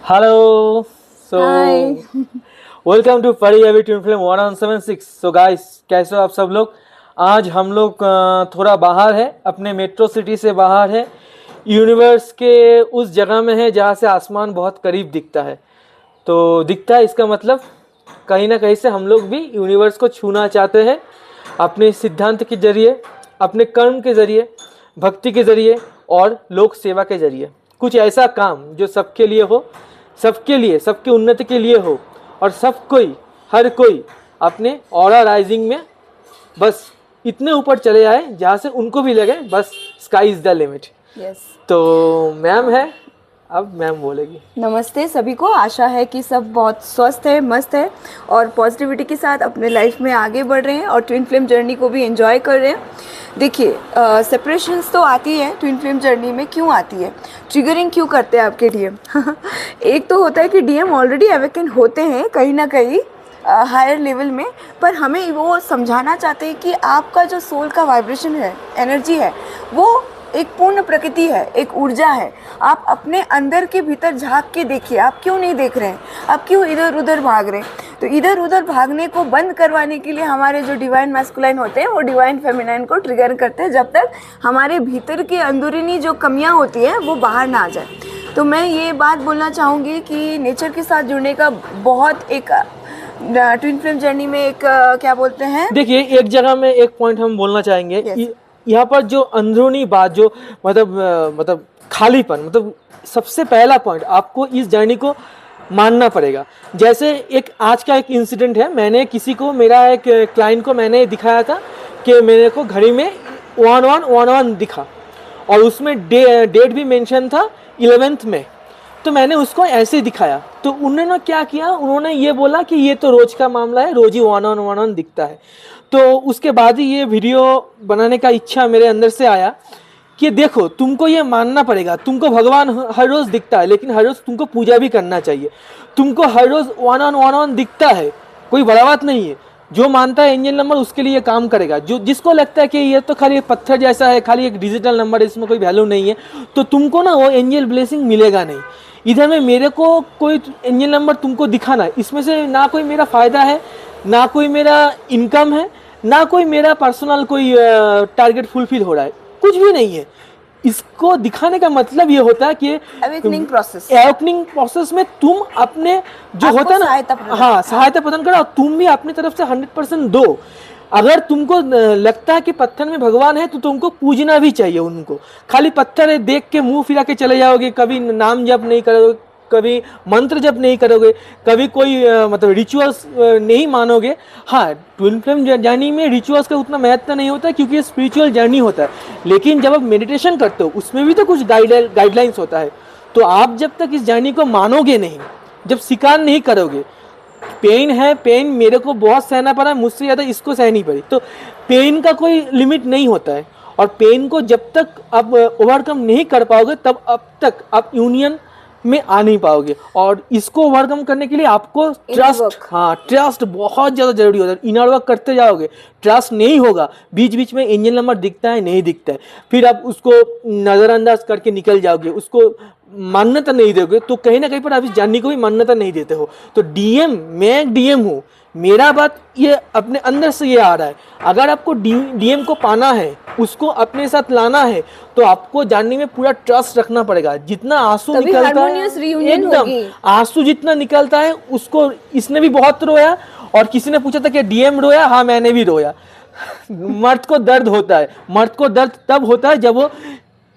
Hello so hi. Welcome to Pari Abhi twin film 1176। So guys, कैसे हो आप सब लोग। आज हम लोग थोड़ा बाहर है, अपने मेट्रो सिटी से बाहर है, यूनिवर्स के उस जगह में है जहाँ से आसमान बहुत करीब दिखता है। तो दिखता है इसका मतलब कहीं ना कहीं से हम लोग भी यूनिवर्स को छूना चाहते हैं, अपने सिद्धांत के जरिए, अपने कर्म के जरिए, भक्ति के जरिए और लोक सेवा के जरिए। कुछ ऐसा काम जो सबके लिए हो, सबके लिए, सबके उन्नति के लिए हो, और सब कोई, हर कोई अपने ऑरा राइजिंग में बस इतने ऊपर चले आए जहाँ से उनको भी लगे बस sky is the limit. Yes. तो मैम है, अब मैम बोलेगी। नमस्ते सभी को। आशा है कि सब बहुत स्वस्थ है, मस्त है और पॉजिटिविटी के साथ अपने लाइफ में आगे बढ़ रहे हैं और ट्विन फ्लेम जर्नी को भी एंजॉय कर रहे हैं। देखिए, सेपरेशंस तो आती है ट्विन फ्लेम जर्नी में। क्यों आती है? ट्रिगरिंग क्यों करते हैं आपके डीएम? एक तो होता है कि डीएम ऑलरेडी अवेकन होते हैं कहीं ना कहीं हायर लेवल में, पर हमें वो समझाना चाहते हैं कि आपका जो सोल का वाइब्रेशन है, एनर्जी है, वो एक पूर्ण प्रकृति है, एक ऊर्जा है। आप अपने अंदर के भीतर झांक के देखिए, आप क्यों नहीं देख रहे हैं, आप क्यों इधर उधर भाग रहे हैं। तो इधर उधर भागने को बंद करवाने के लिए हमारे जो डिवाइन मैस्कुलाइन होते हैं वो डिवाइन फेमिनाइन को ट्रिगर करते हैं, जब तक हमारे भीतर की अंदरूनी जो कमियां होती हैं वो बाहर ना आ जाए। तो मैं ये बात बोलना चाहूँगी कि नेचर के साथ जुड़ने का बहुत एक ट्विन फ्लेम जर्नी में एक क्या बोलते हैं, देखिए, एक जगह में एक पॉइंट हम बोलना चाहेंगे। Yes. यहाँ पर जो अंदरूनी बात, जो मतलब खालीपन, मतलब सबसे पहला पॉइंट आपको इस जर्नी को मानना पड़ेगा। जैसे एक आज का एक इंसिडेंट है, मैंने किसी को, मेरा एक क्लाइंट को मैंने दिखाया था कि मेरे को घड़ी में 1111 दिखा और उसमें डेट भी मेंशन था 11th में। तो मैंने उसको ऐसे दिखाया, तो उन्होंने क्या किया, उन्होंने ये बोला कि ये तो रोज का मामला है, रोज ही 1111 दिखता है। तो उसके बाद ही ये वीडियो बनाने का इच्छा मेरे अंदर से आया कि देखो, तुमको ये मानना पड़ेगा, तुमको भगवान हर रोज दिखता है, लेकिन हर रोज तुमको पूजा भी करना चाहिए। तुमको हर रोज 1111 दिखता है, कोई बड़ा बात नहीं है। जो मानता है एंजल नंबर, उसके लिए काम करेगा। जो जिसको लगता है कि ये तो खाली एक पत्थर जैसा है, खाली एक डिजिटल नंबर है, इसमें कोई वैल्यू नहीं है, तो तुमको ना वो एंजल ब्लेसिंग मिलेगा नहीं। इधर में मेरे को कोई एंजल नंबर तुमको दिखाना, इसमें से ना कोई मेरा फ़ायदा है, ना कोई मेरा इनकम है, ना कोई मेरा पर्सनल कोई टारगेट फुलफिल हो रहा है, कुछ भी नहीं है। इसको दिखाने का मतलब ये होता है कि अवेकनिंग प्रोसेस, अवेकनिंग प्रोसेस में तुम अपने जो होता है ना, हाँ, सहायता प्रदान करो, और तुम भी अपनी तरफ से 100% दो। अगर तुमको लगता है कि पत्थर में भगवान है, तो तुमको पूजना भी चाहिए उनको। खाली पत्थर है देख के मुंह फिरा के चले जाओगे, कभी नाम जप नहीं करोगे, कभी मंत्र जप नहीं करोगे, कभी कोई मतलब रिचुअल्स नहीं मानोगे। हाँ, ट्विन फ्लेम जर्नी में रिचुअल्स का उतना महत्व नहीं होता है, क्योंकि ये स्पिरिचुअल जर्नी होता है। लेकिन जब आप मेडिटेशन करते हो, उसमें भी तो कुछ गाइडलाइंस होता है। तो आप जब तक इस जर्नी को मानोगे नहीं, जब स्वीकार नहीं करोगे, पेन है, पेन मेरे को बहुत सहना पड़ा, मुझसे ज़्यादा इसको सहनी पड़ी, तो पेन का कोई लिमिट नहीं होता है। और पेन को जब तक आप ओवरकम नहीं कर पाओगे, तब अब तक आप यूनियन में आ नहीं पाओगे। और इसको ओवरकम करने के लिए आपको ट्रस्ट, हाँ, ट्रस्ट बहुत ज़्यादा जरूरी होता है। इनर वर्क करते जाओगे, ट्रस्ट नहीं होगा, बीच बीच में एंजल नंबर दिखता है, नहीं दिखता है, फिर आप उसको नज़रअंदाज करके निकल जाओगे, उसको मान्यता नहीं दोगे, तो कहीं ना कहीं पर आप इस जानने को भी मान्यता नहीं देते हो। तो डीएम, मैं एक डीएम हूँ, मेरा बात ये अपने अंदर से ये आ रहा है। अगर आपको डीएम को पाना है, उसको अपने साथ लाना है, तो आपको जानने में पूरा ट्रस्ट रखना पड़ेगा। जितना आंसू निकलता है, एकदम आंसू जितना निकलता है, उसको, इसने भी बहुत रोया, और किसी ने पूछा था कि डीएम रोया, हाँ मैंने भी रोया। मर्द को दर्द होता है, मर्द को दर्द तब होता है जब वो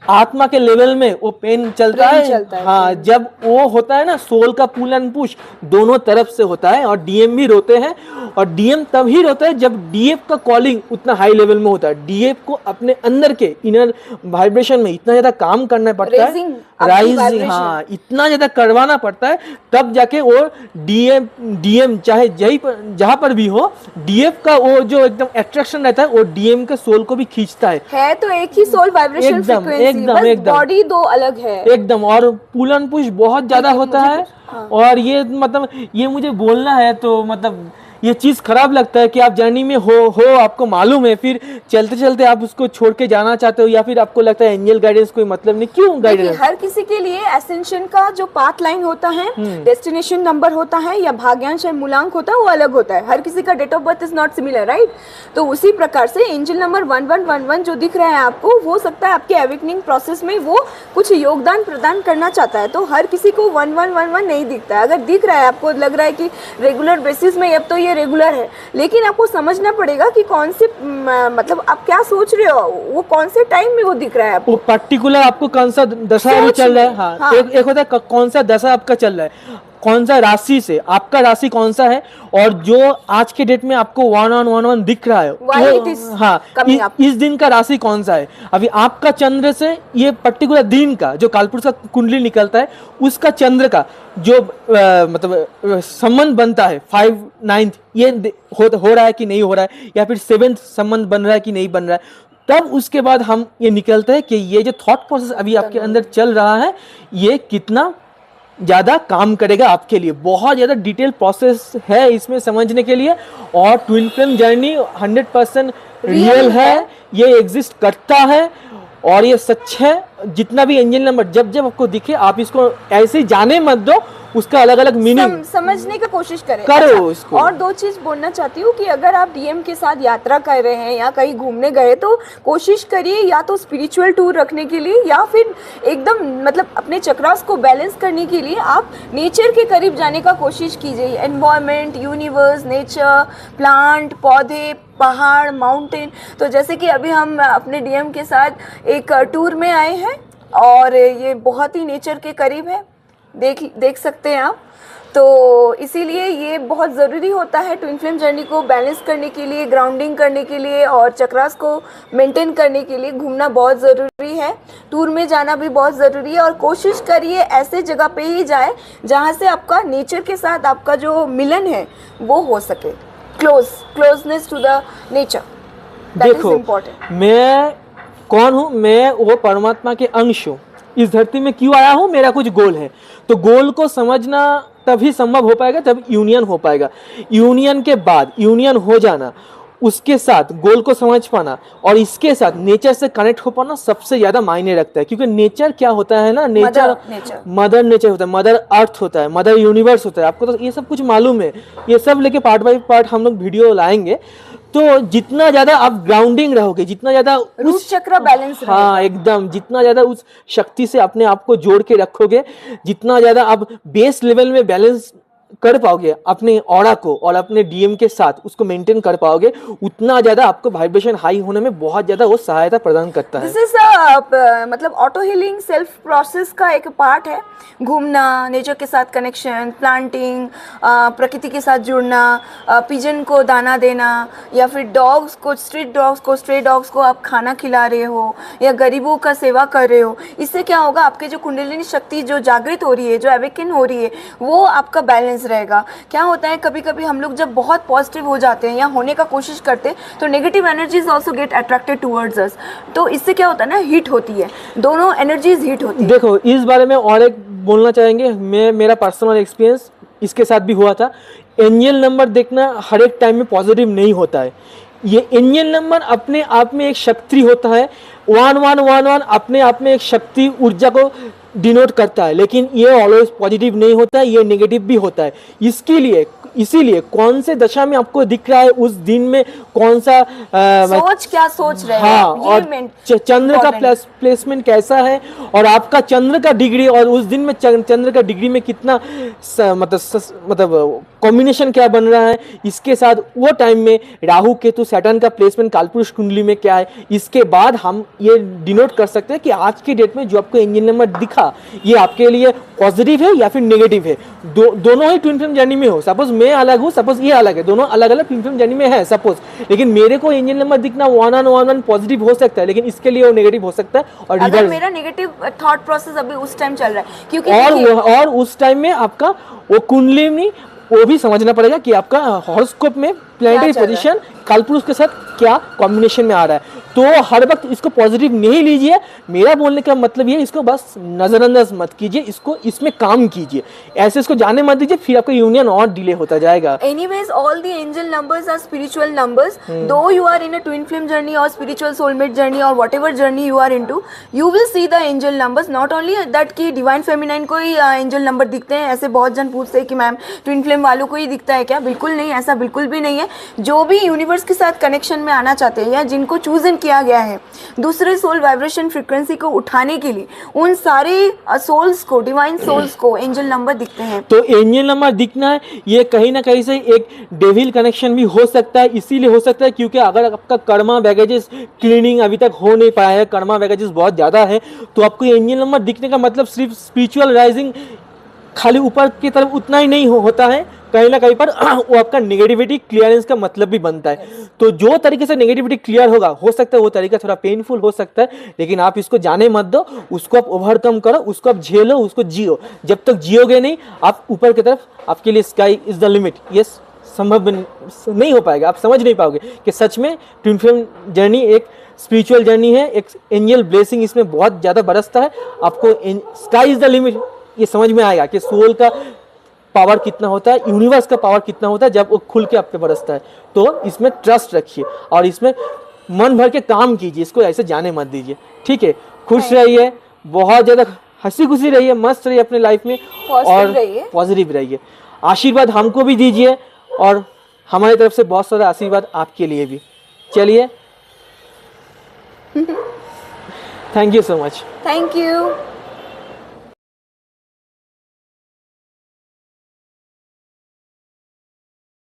आत्मा के लेवल में वो पेन चलता है, हाँ, जब वो होता है ना, सोल का पुल एंड पुश दोनों तरफ से होता है। और डीएम भी रोते हैं, और डीएम तब ही रोता है जब डीएफ का कॉलिंग उतना हाई लेवल में होता है। डीएफ को अपने अंदर के इनर वाइब्रेशन में इतना ज्यादा काम करना पड़ता है, राइजिंग, हाँ, इतना ज्यादा करवाना पड़ता है, तब जाके वो डीएम चाहे जहाँ पर भी हो, डीएफ का वो जो एकदम अट्रैक्शन रहता है, वो डीएम के सोल को भी खींचता है। तो एक ही सोल वाइब्रेशन फ्रीक्वेंसी, बस बॉडी दो अलग है एकदम। और पुल एंड पुश बहुत ज्यादा होता है। हाँ। और ये मतलब ये मुझे बोलना है, तो मतलब ये चीज खराब लगता है कि आप जर्नी में हो आपको मालूम है, फिर चलते चलते आप उसको छोड़ के जाना चाहते हो, या फिर आपको लगता है एंजल गाइडेंस कोई मतलब नहीं, क्यों गाइडेंस? हर किसी के लिए एसेंशन का जो पाथ लाइन होता है, डेस्टिनेशन नंबर होता है या भाग्यांश या मूलांक होता है, वो अलग होता है। हर किसी का date of birth is not similar, right? तो उसी प्रकार से एंजल नंबर 1111 जो दिख रहा है आपको, हो सकता है आपके एवेकनिंग प्रोसेस में वो कुछ योगदान प्रदान करना चाहता है। तो हर किसी को 1111 नहीं दिखता है। अगर दिख रहा है, आपको लग रहा है कि रेगुलर बेसिस में अब तो ये रेगुलर है, लेकिन आपको समझना पड़ेगा कि कौन से मतलब आप क्या सोच रहे हो, वो कौन से टाइम में वो दिख रहा है आपको। वो पर्टिकुलर आपको कौन सा दशा अभी चल रहा है। हाँ, हाँ। एक होता है कौन सा दशा आपका चल रहा है, कौन सा राशि से, आपका राशि कौन सा है, और जो आज के डेट में आपको 1111 दिख रहा है इस दिन का राशि कौन सा है। अभी आपका चंद्र से ये पर्टिकुलर दिन का जो कालपुरुष का कुंडली निकलता है, उसका चंद्र का जो मतलब संबंध बनता है 5 9 ये हो रहा है कि नहीं हो रहा है, या फिर 7th संबंध बन रहा है कि नहीं बन रहा है, तब उसके बाद हम ये निकलते हैं कि ये जो थॉट प्रोसेस अभी आपके अंदर चल रहा है, ये कितना ज़्यादा काम करेगा आपके लिए। बहुत ज़्यादा डिटेल प्रोसेस है इसमें समझने के लिए, और ट्विन फ्लेम जर्नी 100% रियल है, ये एग्जिस्ट करता है और ये सच है। जितना भी एंजल नंबर जब जब आपको दिखे, आप इसको ऐसे ही जाने मत दो, उसका अलग अलग मीनिंग समझने की कोशिश करो अच्छा, इसको। और दो चीज बोलना चाहती हूँ कि अगर आप डीएम के साथ यात्रा कर रहे हैं या कहीं घूमने गए, तो कोशिश करिए या तो स्पिरिचुअल टूर रखने के लिए, या फिर एकदम मतलब अपने चक्रास को बैलेंस करने के लिए आप नेचर के करीब जाने का कोशिश कीजिए। एनवायरनमेंट, यूनिवर्स, नेचर, प्लांट, पौधे, पहाड़, माउंटेन। तो जैसे कि अभी हम अपने डीएम के साथ एक टूर में आए हैं और ये बहुत ही नेचर के करीब है, देख सकते हैं आप। तो इसीलिए ये बहुत ज़रूरी होता है ट्विन फ्लेम जर्नी को बैलेंस करने के लिए, ग्राउंडिंग करने के लिए और चक्रास को मेंटेन करने के लिए घूमना बहुत ज़रूरी है, टूर में जाना भी बहुत ज़रूरी है। और कोशिश करिए ऐसे जगह पे ही जाए जहाँ से आपका नेचर के साथ आपका जो मिलन है वो हो सके, क्लोजनेस टू द नेचर। देखो, मैं कौन हूँ? मैं वो परमात्मा के अंश हूँ। इस धरती में क्यों आया हूँ? मेरा कुछ गोल है। तो गोल को समझना तभी संभव हो पाएगा, तब यूनियन हो पाएगा। यूनियन के बाद यूनियन हो जाना, उसके साथ गोल को समझ पाना और इसके साथ नेचर से कनेक्ट हो पाना सबसे ज्यादा मायने रखता है। क्योंकि नेचर क्या होता है ना, नेचर मदर नेचर होता है, मदर अर्थ होता है, मदर यूनिवर्स होता है। आपको तो ये सब कुछ मालूम है। ये सब लेके पार्ट बाय पार्ट हम लोग वीडियो लाएंगे। तो जितना ज्यादा आप ग्राउंडिंग रहोगे, जितना ज्यादा उस चक्र बैलेंस, हाँ एकदम, जितना ज्यादा उस शक्ति से अपने आप को जोड़ के रखोगे, जितना ज्यादा आप बेस लेवल में बैलेंस कर पाओगे अपने ऑरा को और अपने डीएम के साथ उसको मेंटेन कर पाओगे, उतना ज्यादा आपको वाइब्रेशन हाई होने में बहुत ज्यादा वो सहायता प्रदान करता है। दिस इज मतलब ऑटो हीलिंग सेल्फ प्रोसेस का एक पार्ट है। घूमना, नेचर के साथ कनेक्शन, प्लांटिंग, प्रकृति के साथ जुड़ना, पिजन को दाना देना, या फिर डॉग्स को, स्ट्रीट डॉग्स को, स्ट्रे डॉग्स को आप खाना खिला रहे हो या गरीबों का सेवा कर रहे हो। इससे क्या होगा, आपके जो कुंडलिनी शक्ति जो जागृत हो रही है, जो अवेकन हो रही है, वो आपका बैलेंस रहेगा। क्या होता है, कभी कभी हम लोग जब बहुत पॉजिटिव हो जाते हैं या होने का कोशिश करते हैं, तो negative energies also get attracted towards अस। तो इससे क्या होता है ना, हीट होती है, दोनों एनर्जीज हीट होती है। देखो, इस बारे में और एक बोलना चाहेंगे, मेरा पर्सनल एक्सपीरियंस इसके साथ भी हुआ था। एंजल नंबर देखना हर एक टाइम में पॉजिटिव नहीं होता है। ये एंजल नंबर अपने आप में एक शक्ति होता है। 1111 अपने आप में एक शक्ति, ऊर्जा को डिनोट करता है, लेकिन ये ऑलवेज पॉजिटिव नहीं होता है, ये नेगेटिव भी होता है। इसीलिए कौन से दशा में आपको दिख रहा है, उस दिन में कौन सा क्या सोच रहे हैं, हाँ, और चंद्र का प्लेसमेंट कैसा है, और आपका चंद्र का डिग्री, और उस दिन में चंद्र का डिग्री में कितना मतलब कॉम्बिनेशन क्या बन रहा है, इसके साथ वो टाइम में राहु केतु सैटर्न का प्लेसमेंट कालपुरुष कुंडली में क्या है, इसके बाद हम ये डिनोट कर सकते हैं कि आज की डेट में जो आपको एंजल नंबर दिखा, ये आपके लिए पॉजिटिव है या फिर नेगेटिव है। दोनों ही ट्विन फ्लेम जर्नी में हो। सपोज मैं अलग हूँ, सपोज ये अलग है, दोनों अलग अलग ट्विन फ्लेम जर्नी में है सपोज, लेकिन मेरे को एंजल नंबर दिखना 1111 पॉजिटिव हो सकता है, लेकिन इसके लिए वो नेगेटिव हो सकता है। और अगर मेरा नेगेटिव थॉट प्रोसेस अभी उस टाइम चल रहा है, क्योंकि और उस टाइम में आपका वो कुंडली में वो भी समझना पड़ेगा कि आपका हॉरोस्कोप में प्लैनेटरी चल रहा है? पोजीशन कालपुरुष के साथ क्या कॉम्बिनेशन में आ रहा है। तो हर वक्त इसको पॉजिटिव नहीं लीजिए। मेरा बोलने का मतलब ये, इसको बस नजरअंदाज मत कीजिए, इसको इसमें काम कीजिए, ऐसे इसको जाने मत दीजिए, फिर आपका यूनियन और डिले होता जाएगा। Anyways, all the angel numbers are spiritual numbers. Though you are in a twin flame journey or spiritual soulmate journey or whatever journey you are into, you will see the angel numbers. Not only that कि divine feminine को ही angel number दिखते हैं, ऐसे बहुत जन पूछते हैं कि मैम twin flame वालों को ही दिखता है क्या? बिल्कुल नहीं, ऐसा बिल्कुल भी नहीं है। जो भी यूनिवर्स के साथ कनेक्शन में आना चाहते हैं या जिनको चूजन किया गया है दूसरे सोल वाइब्रेशन फ्रीक्वेंसी को उठाने के लिए, उन सारे सोल्स को, डिवाइन सोल्स को एंजल नंबर दिखते हैं। तो एंजल नंबर दिखना है, ये कहीं ना कहीं से एक डेविल कनेक्शन भी हो सकता है। इसीलिए हो सकता है क्योंकि अगर आपका कर्मा बैगेजेस क्लीनिंग अभी तक हो नहीं पाया है, कर्मा बैगेजेस बहुत ज़्यादा है, तो आपको एंजल नंबर दिखने का मतलब सिर्फ स्पिरिचुअल राइजिंग खाली ऊपर की तरफ उतना ही नहीं होता है, कहीं ना कहीं पर वो आपका नेगेटिविटी क्लियरेंस का मतलब भी बनता है। तो जो तरीके से नेगेटिविटी क्लियर होगा, हो सकता है वो तरीका थोड़ा पेनफुल हो सकता है, लेकिन आप इसको जाने मत दो, उसको आप ओवरकम करो, उसको आप झेलो, उसको जियो। जब तक जियोगे नहीं, आप ऊपर की तरफ, आपके लिए स्काई इज द लिमिट, ये संभव नहीं हो पाएगा। आप समझ नहीं पाओगे कि सच में ट्विन फ्लेम जर्नी एक स्पिरिचुअल जर्नी है, एक एंजल ब्लेसिंग इसमें बहुत ज़्यादा बरसता है। आपको स्काई इज द लिमिट ये समझ में आएगा कि सोल का पावर कितना होता है, यूनिवर्स का पावर कितना होता है जब वो खुल के आप पे बरसता है। तो इसमें ट्रस्ट रखिए और इसमें मन भर के काम कीजिए, इसको ऐसे जाने मत दीजिए। ठीक है, खुश रहिए, बहुत ज़्यादा हंसी खुशी रहिए, मस्त रहिए अपने लाइफ में और पॉजिटिव रहिए। आशीर्वाद हमको भी दीजिए और हमारी तरफ से बहुत सारा आशीर्वाद आपके लिए भी। चलिए, thank you so much. Thank you.